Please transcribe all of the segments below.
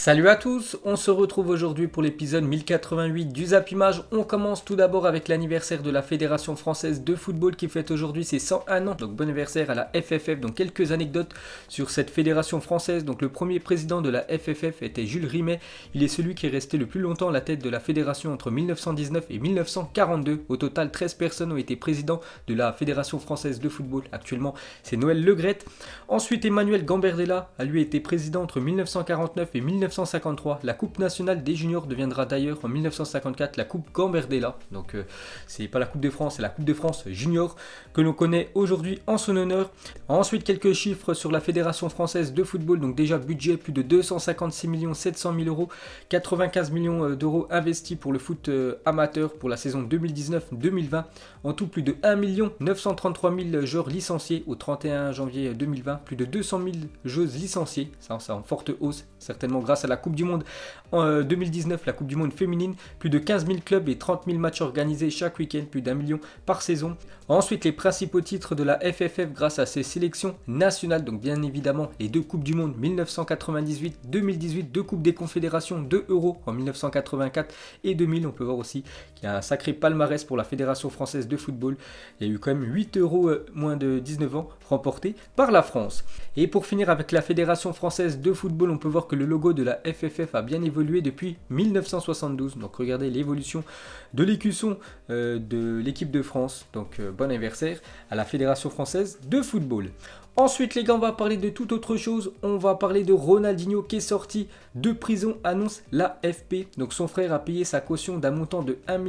Salut à tous, on se retrouve aujourd'hui pour l'épisode 1088 du Zap Image. On commence tout d'abord avec l'anniversaire de la Fédération Française de Football qui fête aujourd'hui ses 101 ans. Donc bon anniversaire à la FFF. Donc quelques anecdotes sur cette Fédération Française. Donc le premier président de la FFF était Jules Rimet. Il est celui qui est resté le plus longtemps à la tête de la fédération entre 1919 et 1942. Au total, 13 personnes ont été présidents de la Fédération Française de Football. Actuellement, c'est Noël Le Graët. Ensuite, Emmanuel Gambardella a lui été président entre 1949 et 1953. La Coupe nationale des juniors deviendra d'ailleurs en 1954 la Coupe Gambardella. Donc c'est pas la Coupe de France, c'est la Coupe de France junior que l'on connaît aujourd'hui en son honneur. Ensuite, quelques chiffres sur la Fédération Française de Football. Donc déjà budget plus de 256 700 000 euros, 95 millions d'euros investis pour le foot amateur pour la saison 2019-2020. En tout, plus de 1 933 000 joueurs licenciés au 31 janvier 2020. Plus de 200 000 joueuses licenciées, ça en forte hausse, certainement grâce à la Coupe du Monde en 2019, la Coupe du Monde féminine. Plus de 15 000 clubs et 30 000 matchs organisés chaque week-end, plus d'1 million par saison. Ensuite, les principaux titres de la FFF grâce à ses sélections nationales. Donc bien évidemment, les deux Coupes du Monde 1998-2018, deux Coupes des Confédérations, 2 euros en 1984 et 2000. On peut voir aussi qu'il y a un sacré palmarès pour la Fédération Française de Football. Il y a eu quand même 8 euros moins de 19 ans remportés par la France. Et pour finir avec la Fédération Française de Football, on peut voir que le logo de la FFF a bien évolué depuis 1972. Donc regardez l'évolution de l'écusson de l'équipe de France. Donc bon anniversaire à la Fédération Française de Football. Ensuite les gars, on va parler de toute autre chose. On va parler de Ronaldinho qui est sorti de prison, annonce l'AFP. Donc son frère a payé sa caution d'un montant de 1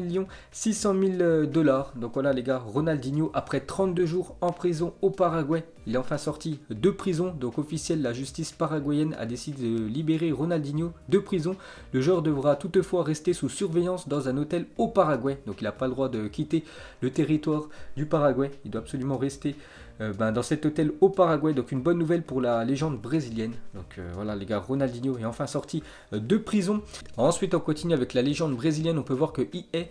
600 000 $. Donc voilà les gars, Ronaldinho après 32 jours en prison au Paraguay, il est enfin sorti de prison. Donc officiel, la justice paraguayenne a décidé de libérer Ronaldinho de prison. Le joueur devra toutefois rester sous surveillance dans un hôtel au Paraguay. Donc il n'a pas le droit de quitter le territoire du Paraguay. Il doit absolument rester dans cet hôtel au Paraguay. Donc une bonne nouvelle pour la légende brésilienne. Donc voilà les gars, Ronaldinho est enfin sorti de prison. Ensuite on continue avec la légende brésilienne. On peut voir que EA,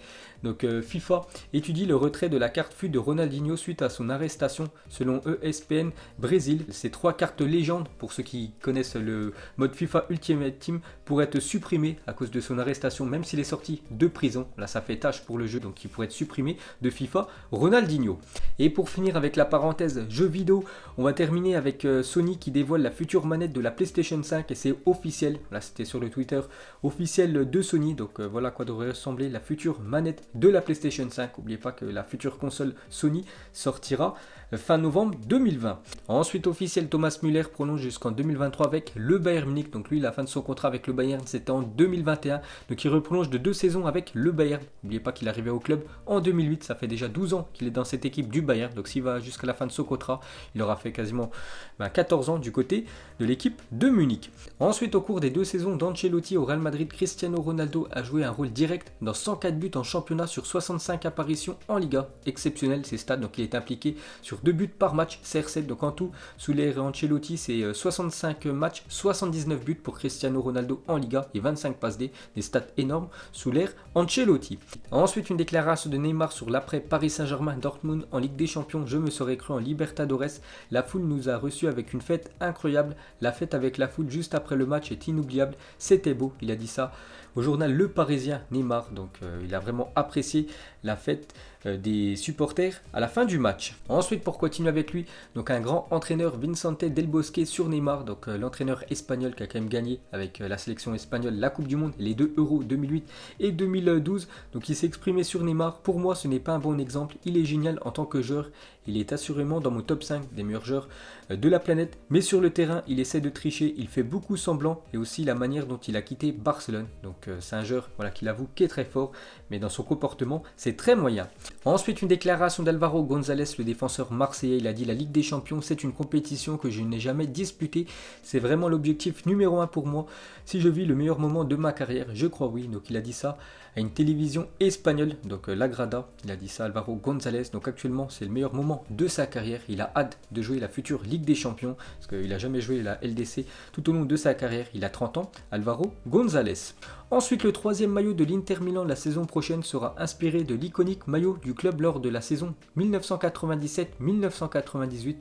donc FIFA, étudie le retrait de la carte FUT de Ronaldinho suite à son arrestation. Selon ESPN Brésil, ces 3 cartes légendes, pour ceux qui connaissent le mode FIFA Ultimate Team, pourraient être supprimées à cause de son arrestation, même s'il est sorti de prison. Là ça fait tâche pour le jeu, donc il pourrait être supprimé de FIFA Ronaldinho. Et pour finir avec la parenthèse jeux vidéo, on va terminer avec Sony qui dévoile la future manette de la PlayStation 5 et c'est officiel. Là c'était sur le Twitter officiel de Sony. Donc voilà à quoi devrait ressembler la future manette de la PlayStation 5. N'oubliez pas que la future console Sony sortira fin novembre 2020. Ensuite officiel, Thomas Müller prolonge jusqu'en 2023 avec le Bayern Munich. Donc lui la fin de son contrat avec le Bayern c'était en 2021. Donc il reprolonge de 2 saisons avec le Bayern. N'oubliez pas qu'il est arrivé au club en 2008. Ça fait déjà 12 ans qu'il est dans cette équipe du Bayern. Donc s'il va jusqu'à la fin de son contrat, il aura fait quasiment 14 ans du côté de l'équipe de Munich. Ensuite au cours des 2 saisons d'Ancelotti au Real Madrid, Cristiano Ronaldo a joué un rôle direct dans 104 buts en championnat sur 65 apparitions en Liga. Exceptionnel ces stats. Donc il est impliqué sur 2 buts par match, CR7. Donc en tout, sous l'ère Ancelotti, c'est 65 matchs, 79 buts pour Cristiano Ronaldo en Liga et 25 passes D, des stats énormes sous l'ère Ancelotti. Ensuite, une déclaration de Neymar sur l'après Paris Saint-Germain Dortmund en Ligue des Champions. Je me serais cru en Libertadores. La foule nous a reçus avec une fête incroyable. La fête avec la foule juste après le match est inoubliable. C'était beau. Il a dit ça au journal Le Parisien, Neymar. Donc il a vraiment apprécié la fête des supporters à la fin du match. Ensuite pour continuer avec lui, donc un grand entraîneur, Vicente Del Bosque sur Neymar, donc l'entraîneur espagnol qui a quand même gagné avec la sélection espagnole la Coupe du Monde, les 2 euros 2008 et 2012. Donc il s'est exprimé sur Neymar. Pour moi ce n'est pas un bon exemple, il est génial en tant que joueur, il est assurément dans mon top 5 des meilleurs joueurs de la planète, mais sur le terrain il essaie de tricher, il fait beaucoup semblant, et aussi la manière dont il a quitté Barcelone. Donc c'est un joueur qu'il avoue qui est très fort, mais dans son comportement c'est très moyen. Ensuite une déclaration d'Alvaro González, le défenseur marseillais. Il a dit: la Ligue des Champions c'est une compétition que je n'ai jamais disputée, c'est vraiment l'objectif numéro 1 pour moi. Si je vis le meilleur moment de ma carrière, je crois oui. Donc il a dit ça à une télévision espagnole, donc La Grada. Il a dit ça Alvaro González. Donc actuellement c'est le meilleur moment de sa carrière, il a hâte de jouer la future Ligue des Champions parce qu'il n'a jamais joué la LDC tout au long de sa carrière. Il a 30 ans, Alvaro González. Ensuite, le troisième maillot de l'Inter Milan la saison prochaine sera inspiré de l'iconique maillot du club lors de la saison 1997-1998.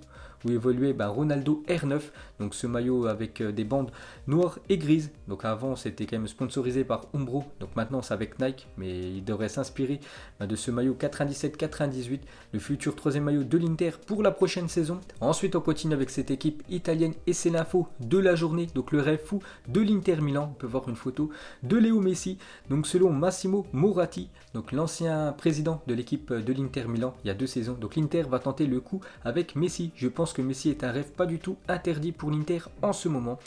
où évoluait Ronaldo R9, donc ce maillot avec des bandes noires et grises. Donc avant c'était quand même sponsorisé par Umbro, donc maintenant c'est avec Nike, mais il devrait s'inspirer de ce maillot 97-98, le futur troisième maillot de l'Inter pour la prochaine saison. Ensuite on continue avec cette équipe italienne et c'est l'info de la journée, donc le rêve fou de l'Inter Milan. On peut voir une photo de Léo Messi, donc selon Massimo Moratti, donc l'ancien président de l'équipe de l'Inter Milan il y a 2 saisons. Donc l'Inter va tenter le coup avec Messi. Je pense que Messi est un rêve pas du tout interdit pour l'Inter en ce moment.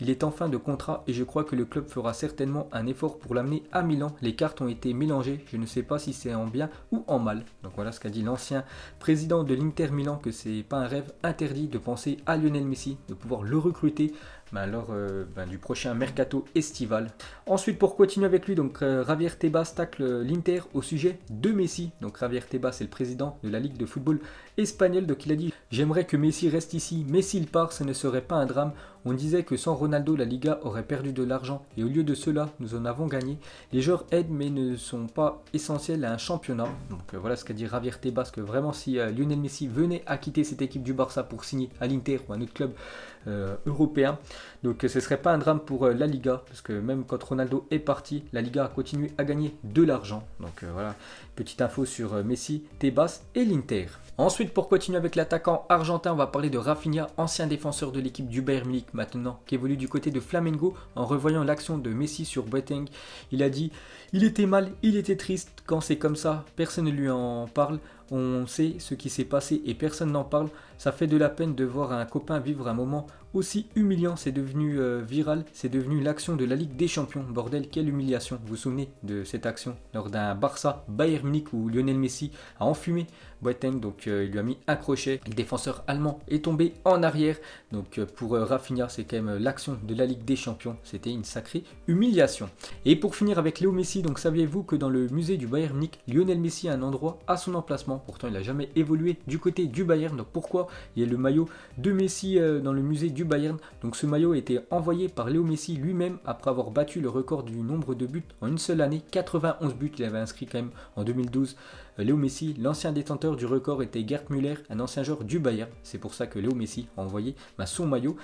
Il est en fin de contrat et je crois que le club fera certainement un effort pour l'amener à Milan. Les cartes ont été mélangées, je ne sais pas si c'est en bien ou en mal. Donc voilà ce qu'a dit l'ancien président de l'Inter Milan, que c'est pas un rêve interdit de penser à Lionel Messi, de pouvoir le recruter lors du prochain mercato estival. Ensuite pour continuer avec lui, donc Javier Tebas tacle l'Inter au sujet de Messi. Donc Javier Tebas est le président de la Ligue de football espagnole, donc il a dit: j'aimerais que Messi reste ici, mais s'il part ce ne serait pas un drame. On disait que sans Ronaldo la Liga aurait perdu de l'argent et au lieu de cela nous en avons gagné. Les joueurs aident mais ne sont pas essentiels à un championnat. Donc voilà ce qu'a dit Javier Tebas, que vraiment si Lionel Messi venait à quitter cette équipe du Barça pour signer à l'Inter ou à un autre club européen, donc ce serait pas un drame pour la Liga, parce que même quand Ronaldo est parti, la Liga a continué à gagner de l'argent. Donc voilà, petite info sur Messi, Tebas et l'Inter. Ensuite pour continuer avec l'attaquant argentin, on va parler de Rafinha, ancien défenseur de l'équipe du Bayern Munich maintenant, qui évolue du côté de Flamengo. En revoyant l'action de Messi sur Boateng, il a dit: il était mal, il était triste, quand c'est comme ça, personne ne lui en parle. On sait ce qui s'est passé et personne n'en parle. Ça fait de la peine de voir un copain vivre un moment aussi humiliant. C'est devenu viral, c'est devenu l'action de la Ligue des Champions. Bordel, quelle humiliation. Vous vous souvenez de cette action lors d'un Barça Bayern Munich où Lionel Messi a enfumé Boateng, donc il lui a mis un crochet. Le défenseur allemand est tombé en arrière. Donc pour Rafinha, c'est quand même l'action de la Ligue des Champions. C'était une sacrée humiliation. Et pour finir avec Léo Messi, donc saviez-vous que dans le musée du Bayern Munich, Lionel Messi a un endroit à son emplacement? Pourtant il n'a jamais évolué du côté du Bayern. Donc pourquoi il y a le maillot de Messi dans le musée du Bayern? Donc ce maillot a été envoyé par Léo Messi lui-même après avoir battu le record du nombre de buts en une seule année. 91 buts, il avait inscrit quand même en 2012. Léo Messi, l'ancien détenteur du record était Gerd Müller, un ancien joueur du Bayern. C'est pour ça que Léo Messi a envoyé son maillot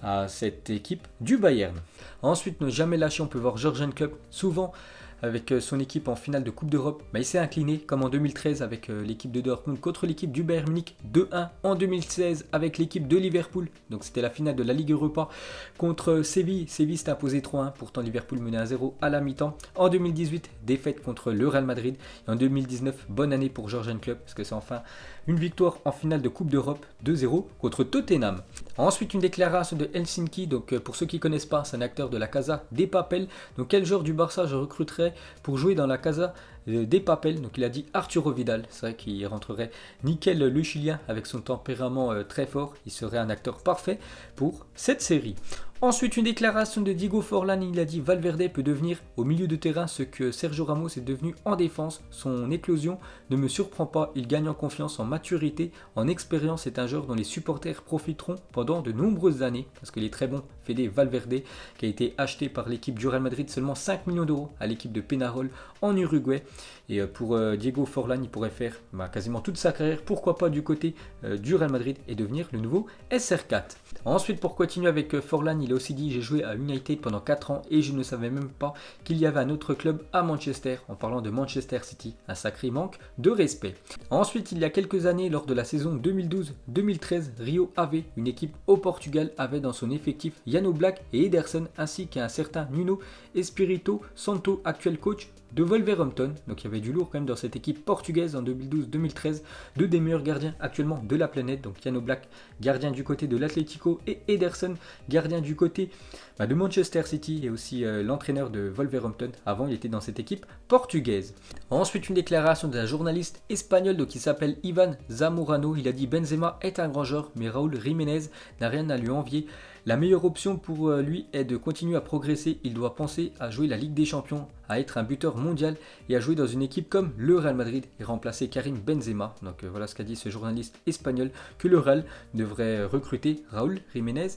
à cette équipe du Bayern. Ensuite, ne jamais lâcher, on peut voir Jürgen Klopp souvent avec son équipe en finale de Coupe d'Europe. Il s'est incliné comme en 2013 avec l'équipe de Dortmund contre l'équipe du Bayern Munich 2-1. En 2016 avec l'équipe de Liverpool, donc c'était la finale de la Ligue Europa contre Séville. Séville s'est imposé 3-1, pourtant Liverpool menait 1-0 à la mi-temps. En 2018, défaite contre le Real Madrid. Et en 2019, bonne année pour Jürgen Klopp, parce que c'est enfin une victoire en finale de Coupe d'Europe 2-0 contre Tottenham. Ensuite, une déclaration de Helsinki, donc pour ceux qui ne connaissent pas, c'est un acteur de la Casa des Papel. Donc quel joueur du Barça je recruterais pour jouer dans la Casa des Papel? Donc il a dit Arturo Vidal. C'est vrai qu'il rentrerait nickel le Chilien avec son tempérament très fort. Il serait un acteur parfait pour cette série. Ensuite, une déclaration de Diego Forlán, il a dit Valverde peut devenir au milieu de terrain ce que Sergio Ramos est devenu en défense. Son éclosion ne me surprend pas, il gagne en confiance, en maturité, en expérience. C'est un joueur dont les supporters profiteront pendant de nombreuses années, parce qu'il est très bon. Fede Valverde, qui a été acheté par l'équipe du Real Madrid, seulement 5 millions d'euros à l'équipe de Penarol en Uruguay. Et pour Diego Forlán, il pourrait faire quasiment toute sa carrière, pourquoi pas du côté du Real Madrid, et devenir le nouveau SR4. Ensuite, pour continuer avec Forlán, il a aussi dit j'ai joué à United pendant 4 ans et je ne savais même pas qu'il y avait un autre club à Manchester, en parlant de Manchester City, un sacré manque de respect. Ensuite, il y a quelques années, lors de la saison 2012-2013, Rio Ave, une équipe au Portugal, avait dans son effectif Jan Oblak et Ederson, ainsi qu'un certain Nuno Espirito Santo, actuel coach de Wolverhampton. Donc il y avait du lourd quand même dans cette équipe portugaise en 2012-2013, deux des meilleurs gardiens actuellement de la planète, donc Jan Oblak, gardien du côté de l'Atlético, et Ederson, gardien du côté de Manchester City, et aussi l'entraîneur de Wolverhampton. Avant, il était dans cette équipe portugaise. Ensuite, une déclaration d'un journaliste espagnol qui s'appelle Ivan Zamorano. Il a dit Benzema est un grand joueur, mais Raúl Jiménez n'a rien à lui envier. La meilleure option pour lui est de continuer à progresser. Il doit penser à jouer la Ligue des Champions, à être un buteur mondial et à jouer dans une équipe comme le Real Madrid et remplacer Karim Benzema. Donc voilà ce qu'a dit ce journaliste espagnol, que le Real devrait recruter Raúl Jiménez,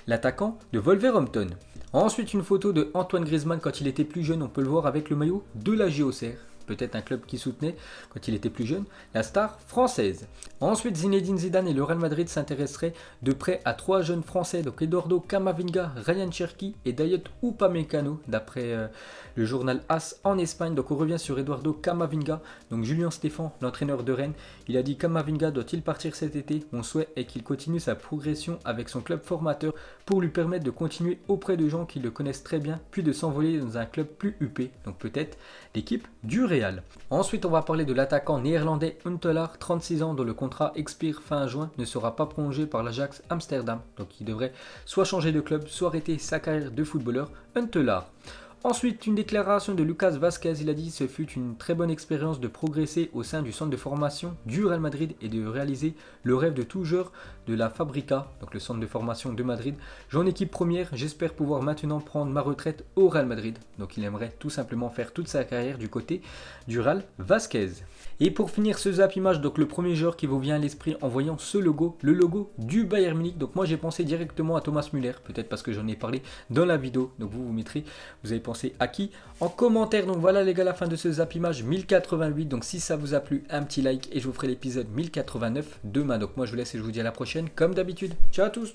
l'attaquant de Wolverhampton. Ensuite, une photo de Antoine Griezmann quand il était plus jeune, on peut le voir avec le maillot de la JOCR. peut-être un club qui soutenait, quand il était plus jeune, la star française. Ensuite, Zinedine Zidane et le Real Madrid s'intéresseraient de près à 3 jeunes français, donc Eduardo Camavinga, Ryan Cherki et Dayot Upamecano, d'après le journal AS en Espagne. Donc on revient sur Eduardo Camavinga, donc Julien Stéphan, l'entraîneur de Rennes, il a dit: Camavinga doit-il partir cet été? Mon souhait est qu'il continue sa progression avec son club formateur pour lui permettre de continuer auprès de gens qui le connaissent très bien, puis de s'envoler dans un club plus huppé, donc peut-être l'équipe du Real. Ensuite, on va parler de l'attaquant néerlandais Huntelaar, 36 ans, dont le contrat expire fin juin, ne sera pas prolongé par l'Ajax Amsterdam, donc il devrait soit changer de club, soit arrêter sa carrière de footballeur. Huntelaar. Ensuite, une déclaration de Lucas Vazquez, il a dit: ce fut une très bonne expérience de progresser au sein du centre de formation du Real Madrid et de réaliser le rêve de tout joueur de la Fabrica, donc le centre de formation de Madrid. J'en équipe première, j'espère pouvoir maintenant prendre ma retraite au Real Madrid. Donc il aimerait tout simplement faire toute sa carrière du côté du Real Vazquez. Et pour finir ce Zap Image, donc le premier joueur qui vous vient à l'esprit en voyant ce logo, le logo du Bayern Munich. Donc moi j'ai pensé directement à Thomas Müller, peut-être parce que j'en ai parlé dans la vidéo. Donc vous mettrez, vous avez pensé à qui en commentaire. Donc voilà les gars, la fin de ce Zap Image 1088. Donc si ça vous a plu, un petit like et je vous ferai l'épisode 1089 demain. Donc moi je vous laisse et je vous dis à la prochaine comme d'habitude. Ciao à tous.